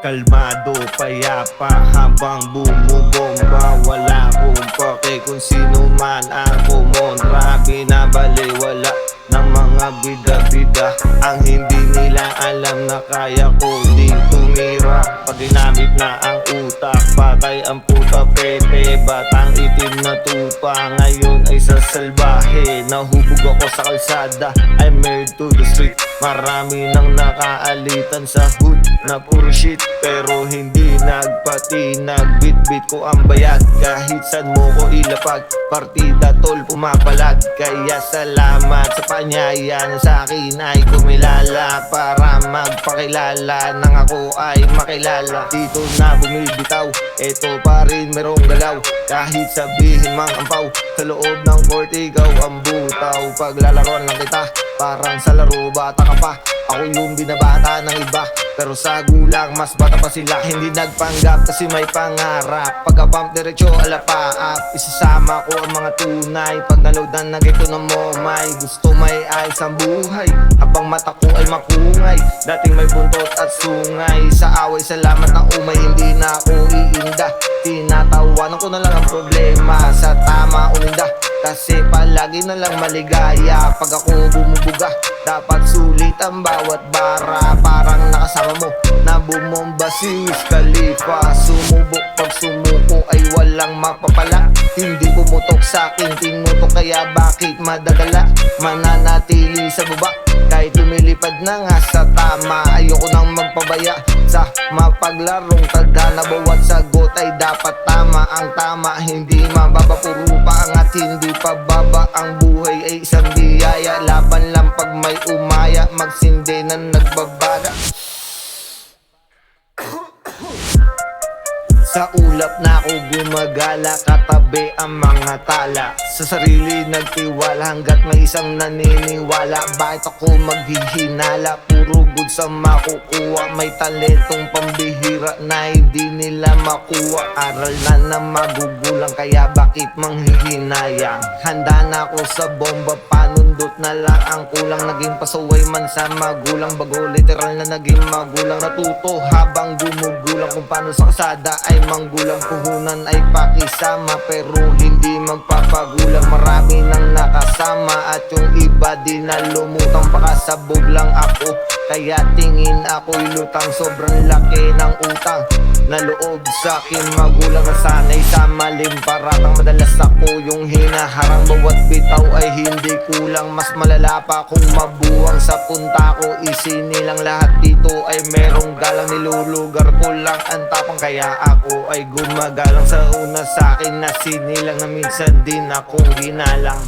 Kalmado, payapa habang bumubomba. Wala akong pake kung sino man ang kumontra. Binabaliwala ng mga bida-bida ang hindi nila alam na kaya ko ding tumira. Pag ginamit na ang utak, patay ang puta pete. Batang itim na tupa, ngayon ay sa salbahe. Nahubog ako sa kalsada, I'm married to the street. Marami nang nakaalitan sa hood na puro shit, pero hindi nagpatinag. Bit-bit ko ang bayag, kahit saan mo ko ilapag. Partida tol, pumapalag. Kaya salamat sa panyaya na sa akin ay kumilala. Para magpakilala nang ako ay makilala. Dito na bumibitaw, eto pa rin merong galaw. Kahit sabihin mang ampaw, sa loob ng court ikaw ang butaw. Paglalaroan lang kita, parang sa laro bata ka pa. Ako yung binabata ng iba, pero sa gulang mas bata pa sila. Hindi nagpanggap kasi may pangarap. Pagka-pump diretso alapaap, isasama ko ang mga tunay. Pag naload na nagito ng momay, gusto may ayos ang buhay habang mata ko ay makungay. Dating may buntot at sungay, sa away salamat ng umay. Hindi na ako iinda, tinatawanan ko na lang ang problema. Sa tama uninda, kasi palagi na lang maligaya. Pag ako bumubuga, dapat sulit ang bawat bara. Parang nakasama mo na bumomba si Wiz Khalifa. Sumubok pag sumuko ay walang mapapala. Hindi pumutok sa akin tinutok, kaya bakit madadala? Mananatili sa baba kahit lumilipad na nga sa tama. Ayoko nang magpabaya sa mapaglarong tadhana. Bawat sagot ay dapat tama. Ang tama hindi mababa, puro paangat hindi pababa. Ang buhay ay isang biyaya, laban lang pag may umaya. Magsindi na nagbabada. Sa ulap na ako gumagala, katabi ang mga tala. Sa sarili nagtiwala hanggat may isang naniniwala. Bakit ako maghihinala? Puro good sa makukuha. May talentong pambihira na hindi nila makuha. Aral na magugulang, kaya bakit manghihinayang? Handa na ako sa bomba, panundot na lang ang kulang. Naging pasaway man sa magulang, bago literal na naging magulang. Natuto habang gumugulang kung paano sa kasada ay manggulang. Puhunan ay pakisama, pero hindi magpapagulang. Marami nang nakasama at yung iba di na lumutang. Pakasabog lang ako, kaya tingin ako'y lutang. Sobrang laki ng utang na loob sa'kin magulang. Nasanay sa malim paratang, madalas ako yung hinaharang. Bawat bitaw ay hindi kulang, mas malala pa kung mabuwang sa punta ko. Isinilang lahat dito ay merong galang. Nilulugar ko lang ang tapang, kaya ako ay gumagalang. Sa una sa'kin na sinilang, na minsan din akong ginalang.